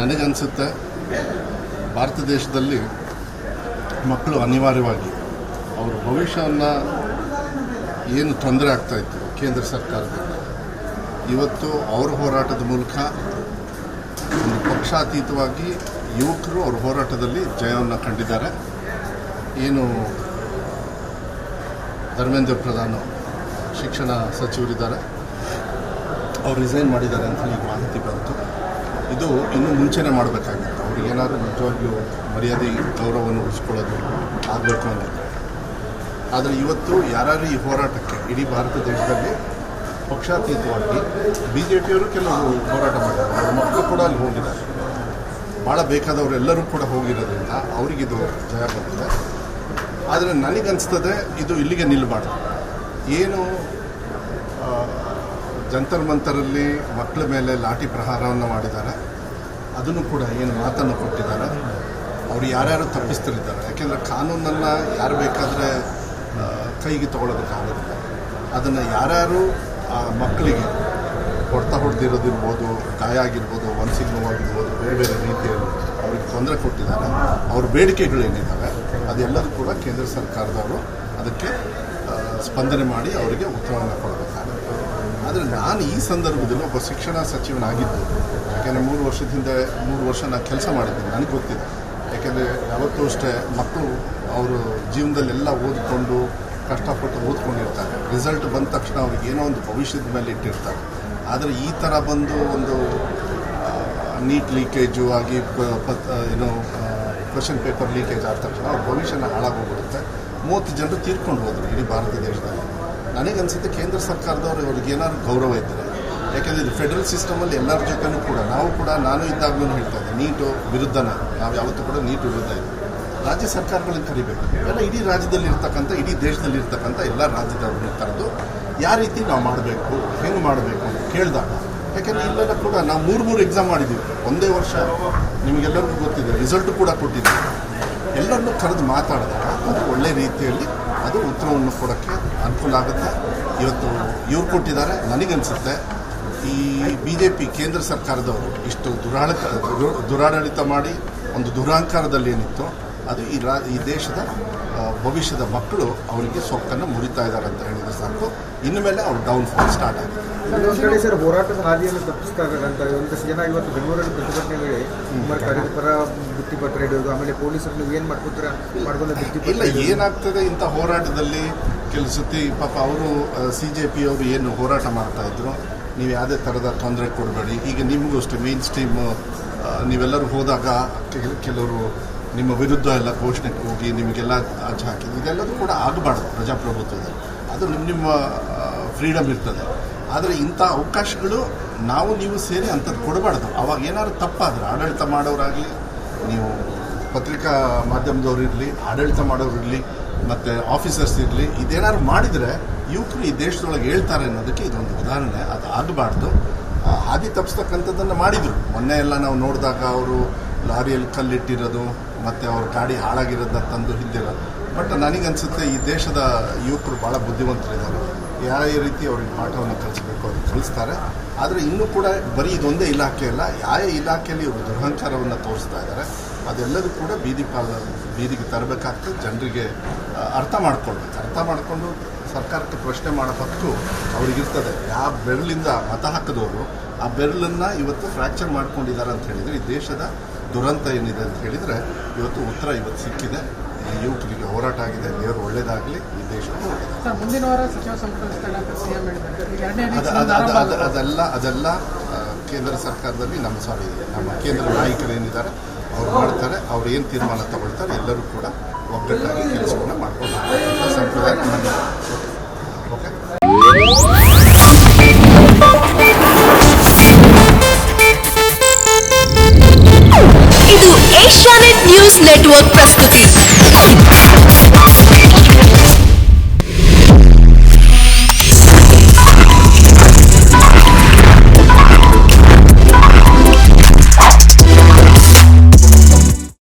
ನನಗನ್ಸುತ್ತೆ ಭಾರತ ದೇಶದಲ್ಲಿ ಮಕ್ಕಳು ಅನಿವಾರ್ಯವಾಗಿ ಅವರ ಭವಿಷ್ಯವನ್ನು ಏನು ತೊಂದರೆ ಆಗ್ತಾಯಿತ್ತು ಕೇಂದ್ರ ಸರ್ಕಾರದಿಂದ, ಇವತ್ತು ಅವರ ಹೋರಾಟದ ಮೂಲಕ ಒಂದು ಪಕ್ಷಾತೀತವಾಗಿ ಯುವಕರು ಅವ್ರ ಹೋರಾಟದಲ್ಲಿ ಜಯವನ್ನು ಕಂಡಿದ್ದಾರೆ. ಏನು ಧರ್ಮೇಂದ್ರ ಪ್ರಧಾನ್ ಶಿಕ್ಷಣ ಸಚಿವರಿದ್ದಾರೆ, ಅವ್ರು ರಿಸೈನ್ ಮಾಡಿದ್ದಾರೆ ಅಂತ ಈಗ ಮಾಹಿತಿ ಬಂತು. ಇದು ಇನ್ನೂ ಮುಂಚೆನೇ ಮಾಡಬೇಕಾಗಿತ್ತು. ಅವ್ರಿಗೆ ಏನಾದರೂ ನಿಜವಾಗಿಯೂ ಮರ್ಯಾದೆ ಗೌರವವನ್ನು ಉಳಿಸ್ಕೊಳ್ಳೋದು ಆಗಬೇಕು ಅಂದಿತ್ತು. ಆದರೆ ಇವತ್ತು ಯಾರು ಈ ಹೋರಾಟಕ್ಕೆ ಇಡೀ ಭಾರತ ದೇಶದಲ್ಲಿ ಪಕ್ಷಾತೀತವಾಗಿ BJPಯವರು ಕೆಲವರು ಹೋರಾಟ ಮಾಡಿದ್ದಾರೆ, ಅವ್ರ ಮಕ್ಕಳು ಕೂಡ ಅಲ್ಲಿ ಹೋಗಿದ್ದಾರೆ, ಭಾಳ ಬೇಕಾದವರೆಲ್ಲರೂ ಕೂಡ ಹೋಗಿರೋದ್ರಿಂದ ಅವರಿಗಿದು ಜಯ ಬಂದಿದೆ. ಆದರೆ ನನಗನ್ನಿಸ್ತದೆ ಇದು ಇಲ್ಲಿಗೆ ನಿಲ್ಲಬಾರ್ದು. ಏನು ಜಂತರ್ ಮಂತರಲ್ಲಿ ಮಕ್ಕಳ ಮೇಲೆ ಲಾಠಿ ಪ್ರಹಾರವನ್ನು ಮಾಡಿದ್ದಾರೆ, ಅದನ್ನು ಕೂಡ ಏನು ಮಾತನ್ನು ಕೊಟ್ಟಿದ್ದಾರೆ, ಅವರು ಯಾರ್ಯಾರು ತಪ್ಪಿಸ್ತಿದ್ದಾರೆ. ಯಾಕೆಂದರೆ ಕಾನೂನನ್ನು ಯಾರು ಬೇಕಾದರೆ ಕೈಗೆ ತೊಗೊಳೋದಕ್ಕಾಗೋದಿಲ್ಲ. ಅದನ್ನು ಯಾರ್ಯಾರು ಮಕ್ಕಳಿಗೆ ಹೊಡೆದಿರೋದಿರ್ಬೋದು, ಗಾಯ ಆಗಿರ್ಬೋದು, ಮನಸ್ಸಿಗೆ ನೋವಾಗಿರ್ಬೋದು, ಬೇರೆ ಬೇರೆ ರೀತಿಯಲ್ಲಿ ಅವ್ರಿಗೆ ತೊಂದರೆ ಕೊಟ್ಟಿದ್ದಾರೆ, ಅವ್ರ ಬೇಡಿಕೆಗಳೇನಿದ್ದಾವೆ ಅದೆಲ್ಲದೂ ಕೂಡ ಕೇಂದ್ರ ಸರ್ಕಾರದವರು ಅದಕ್ಕೆ ಸ್ಪಂದನೆ ಮಾಡಿ ಅವರಿಗೆ ಉತ್ತರವನ್ನು ಕೊಡಬೇಕಾಗುತ್ತೆ. ಆದರೆ ನಾನು ಈ ಸಂದರ್ಭದಲ್ಲಿ ಒಬ್ಬ ಶಿಕ್ಷಣ ಸಚಿವನಾಗಿದ್ದು, ಯಾಕೆಂದರೆ 3 ವರ್ಷ ನಾನು ಕೆಲಸ ಮಾಡಿದ್ದೀನಿ, ನನಗೆ ಗೊತ್ತಿದೆ. ಯಾಕೆಂದರೆ ಯಾವತ್ತೂ ಅಷ್ಟೇ ಮಕ್ಕಳು ಅವರು ಜೀವನದಲ್ಲೆಲ್ಲ ಓದಿಕೊಂಡು ಕಷ್ಟಪಟ್ಟು ಓದ್ಕೊಂಡಿರ್ತಾರೆ, ರಿಸಲ್ಟ್ ಬಂದ ತಕ್ಷಣ ಅವ್ರಿಗೆ ಏನೋ ಒಂದು ಭವಿಷ್ಯದ ಮೇಲೆ ಇಟ್ಟಿರ್ತಾರೆ. ಆದರೆ ಈ ಥರ ಬಂದು ಒಂದು ನೀಟ್ ಲೀಕೇಜು ಆಗಿ ಕ್ವಶನ್ ಪೇಪರ್ ಲೀಕೇಜ್ ಆದ ತಕ್ಷಣ ಅವ್ರ ಭವಿಷ್ಯನ ಹಾಳಾಗೋಗ್ಬಿಡುತ್ತೆ. 30 ಜನರು ತೀರ್ಕೊಂಡು ಹೋದರು ಇಡೀ ಭಾರತ ದೇಶದಲ್ಲಿ. ನನಗನ್ಸುತ್ತೆ ಕೇಂದ್ರ ಸರ್ಕಾರದವರು ಅವ್ರಿಗೆ ಏನಾದ್ರು ಗೌರವ ಇದ್ದರೆ, ಯಾಕೆಂದರೆ ಇದು ಫೆಡರಲ್ ಸಿಸ್ಟಮಲ್ಲಿ ಎಲ್ಲರ ಜೊತೆನೂ ಕೂಡ ನಾನು ಇದ್ದಾಗಲೂ ಹೇಳ್ತಾ ಇದ್ದೆ, ನೀಟು ವಿರುದ್ಧನ, ನಾವು ಯಾವತ್ತೂ ಕೂಡ ನೀಟ್ ವಿರುದ್ಧ ಇದ್ದೀವಿ. ರಾಜ್ಯ ಸರ್ಕಾರಗಳನ್ನು ಕರಿಬೇಕು, ಎಲ್ಲ ಇಡೀ ರಾಜ್ಯದಲ್ಲಿ ಇರ್ತಕ್ಕಂಥ, ಇಡೀ ದೇಶದಲ್ಲಿ ಇರ್ತಕ್ಕಂಥ ಎಲ್ಲ ರಾಜ್ಯದವ್ರನ್ನ ಕರೆದು ಯಾವ ರೀತಿ ನಾವು ಮಾಡಬೇಕು, ಹೆಂಗೆ ಮಾಡಬೇಕು ಅಂತ ಕೇಳಿದಾಗ, ಯಾಕೆಂದರೆ ಇಲ್ಲೆಲ್ಲ ಕೂಡ ನಾವು 3 ಎಕ್ಸಾಮ್ ಮಾಡಿದ್ದೀವಿ ಒಂದೇ ವರ್ಷ, ನಿಮಗೆಲ್ಲರಿಗೂ ಗೊತ್ತಿದೆ, ರಿಸಲ್ಟು ಕೂಡ ಕೊಟ್ಟಿದ್ದೀವಿ. ಎಲ್ಲರನ್ನೂ ಕರೆದು ಮಾತಾಡಿದಾಗ ಅದು ಒಳ್ಳೆಯ ರೀತಿಯಲ್ಲಿ ಅದು ಉತ್ತರವನ್ನು ಕೊಡೋಕ್ಕೆ ಅನುಕೂಲ ಆಗುತ್ತೆ. ಇವತ್ತು ಇವ್ರು ಕೊಟ್ಟಿದ್ದಾರೆ. ನನಗನ್ಸುತ್ತೆ ಈ BJP ಕೇಂದ್ರ ಸರ್ಕಾರದವರು ಇಷ್ಟು ದುರಾಡಳಿತ ಮಾಡಿ ಒಂದು ದುರಹಂಕಾರದಲ್ಲಿ ಏನಿತ್ತು ಅದು ಈ ದೇಶದ ಭವಿಷ್ಯದ ಮಕ್ಕಳು ಅವರಿಗೆ ಸೊಕ್ಕನ್ನು ಮುರಿತಾ ಇದ್ದಾರೆ ಅಂತ ಹೇಳಿದ್ರೆ ಸಾಕು. ಇನ್ನು ಮೇಲೆ ಅವ್ರು ಡೌನ್ಫಾಲ್ ಸ್ಟಾರ್ಟ್ ಆಗಿದೆ. ಒಂದು ಕಡೆ ಸರ್ ಹೋರಾಟದ ಹಾದಿಯನ್ನು ತಪ್ಪಿಸ್ತಾರೆ ಅಂತ ಒಂದಷ್ಟು ಜನ ಇವತ್ತು ಬೆಂಗಳೂರಲ್ಲಿ ಪ್ರತಿಭಟನೆ ವೇಳೆ ಪರ ಭಿತ್ತಿಪತ್ರ ಹಿಡಿಯೋದು, ಆಮೇಲೆ ಪೊಲೀಸರು ನೀವು ಏನು ಮಾಡ್ಕೊತೀರಾ ಮಾಡ್ಕೊಂಡು ಭಿತ್ತಿಪತ್ರ ಇಲ್ಲ. ಏನಾಗ್ತದೆ ಇಂಥ ಹೋರಾಟದಲ್ಲಿ ಕೆಲವು ಸತಿ ಪಾಪ ಅವರು CJPಯವರು ಏನು ಹೋರಾಟ ಮಾಡ್ತಾಯಿದ್ರು, ನೀವು ಯಾವುದೇ ಥರದ ತೊಂದರೆ ಕೊಡಬೇಡಿ, ಈಗ ನಿಮಗೂ ಅಷ್ಟೇ ಮೇನ್ ಸ್ಟ್ರೀಮ್ ನೀವೆಲ್ಲರೂ ಹೋದಾಗ ಕೆಲವರು ನಿಮ್ಮ ವಿರುದ್ಧ ಎಲ್ಲ ಘೋಷಣೆಗೆ ಹೋಗಿ ನಿಮಗೆಲ್ಲ ಆಚೆ ಹಾಕಿದ್ದು, ಇದೆಲ್ಲದೂ ಕೂಡ ಆಗಬಾರ್ದು ಪ್ರಜಾಪ್ರಭುತ್ವದಲ್ಲಿ. ಅದು ನಿಮ್ಮ ಫ್ರೀಡಮ್ ಇರ್ತದೆ. ಆದರೆ ಇಂಥ ಅವಕಾಶಗಳು ನೀವು ಸೇರಿ ಅಂಥದ್ದು ಕೊಡಬಾರ್ದು. ಅವಾಗ ಏನಾದ್ರು ತಪ್ಪಾದರೆ ಆಡಳಿತ ಮಾಡೋರಾಗಲಿ, ನೀವು ಪತ್ರಿಕಾ ಮಾಧ್ಯಮದವ್ರು ಇರಲಿ, ಆಡಳಿತ ಮಾಡೋರಿರಲಿ, ಮತ್ತು ಆಫೀಸರ್ಸ್ ಇರಲಿ, ಇದೇನಾದ್ರು ಮಾಡಿದರೆ ಯುವಕರು ಈ ದೇಶದೊಳಗೆ ಹೇಳ್ತಾರೆ ಅನ್ನೋದಕ್ಕೆ ಇದೊಂದು ಉದಾಹರಣೆ. ಅದು ಆಗಬಾರ್ದು. ಹಾದಿ ತಪ್ಪಿಸ್ತಕ್ಕಂಥದ್ದನ್ನು ಮಾಡಿದರು. ಮೊನ್ನೆ ಎಲ್ಲ ನಾವು ನೋಡಿದಾಗ ಅವರು ಲಾರಿಯಲ್ಲಿ ಕಲ್ಲಿಟ್ಟಿರೋದು ಮತ್ತು ಅವ್ರ ಗಾಡಿ ಹಾಳಾಗಿರೋದನ್ನ ತಂದು ಹಿಂದಿರೋದು. ಬಟ್ ನನಗನ್ಸುತ್ತೆ ಈ ದೇಶದ ಯುವಕರು ಭಾಳ ಬುದ್ಧಿವಂತರಿದ್ದಾರೆ. ಯಾವ ರೀತಿ ಅವ್ರಿಗೆ ಪಾಠವನ್ನು ಕಲಿಸಬೇಕು ಅವ್ರಿಗೆ ಕಲಿಸ್ತಾರೆ. ಆದರೆ ಇನ್ನೂ ಕೂಡ ಬರೀ ಇದೊಂದೇ ಇಲಾಖೆ ಅಲ್ಲ, ಯಾವ ಇಲಾಖೆಯಲ್ಲಿ ಇವರು ದುರಹಂಕಾರವನ್ನು ತೋರಿಸ್ತಾ ಇದ್ದಾರೆ. ಅದೆಲ್ಲದೂ ಕೂಡ ಬೀದಿಗೆ ತರಬೇಕಾಗ್ತದೆ. ಜನರಿಗೆ ಅರ್ಥ ಮಾಡಿಕೊಂಡು ಸರ್ಕಾರಕ್ಕೆ ಪ್ರಶ್ನೆ ಮಾಡೋ ಹಕ್ಕು ಅವ್ರಿಗಿರ್ತದೆ. ಯಾವ ಬೆರಳಿಂದ ಮತ ಹಾಕಿದವರು ಆ ಬೆರಳನ್ನು ಇವತ್ತು ಫ್ರ್ಯಾಕ್ಚರ್ ಮಾಡ್ಕೊಂಡಿದ್ದಾರೆ ಅಂತ ಹೇಳಿದರೆ, ಈ ದೇಶದ ದುರಂತ ಏನಿದೆ ಅಂತ ಹೇಳಿದರೆ ಇವತ್ತು ಉತ್ತರ ಇವತ್ತು ಸಿಕ್ಕಿದೆ. ಯುವಕರಿಗೆ ಹೋರಾಟ ಆಗಿದೆ. ದೇವರು ಒಳ್ಳೇದಾಗಲಿ, ಈ ದೇಶ ಮುಂದಿನ ವಾರ ಸಚಿವ ಸಂಪುಟ ಅದೆಲ್ಲ ಕೇಂದ್ರ ಸರ್ಕಾರದಲ್ಲಿ ನಮ್ಮ ಕೇಂದ್ರ ನಾಯಕರೇನಿದ್ದಾರೆ ಅವ್ರು ಮಾಡ್ತಾರೆ. ಅವ್ರು ಏನು ತೀರ್ಮಾನ ತಗೊಳ್ತಾರೆ ಎಲ್ಲರೂ ಕೂಡ ಒಗ್ಗಟ್ಟಾಗಿ ಕೆಲಸವನ್ನು ಮಾಡ್ಕೊಂಡು ಸಂಪ್ರದಾಯ ನಮ್ಮಲ್ಲಿ. ಓಕೆ, ಇದು ಏಷ್ಯಾನೆಟ್ ನ್ಯೂಸ್ ನೆಟ್ವರ್ಕ್ ಪ್ರಸ್ತುತಿ.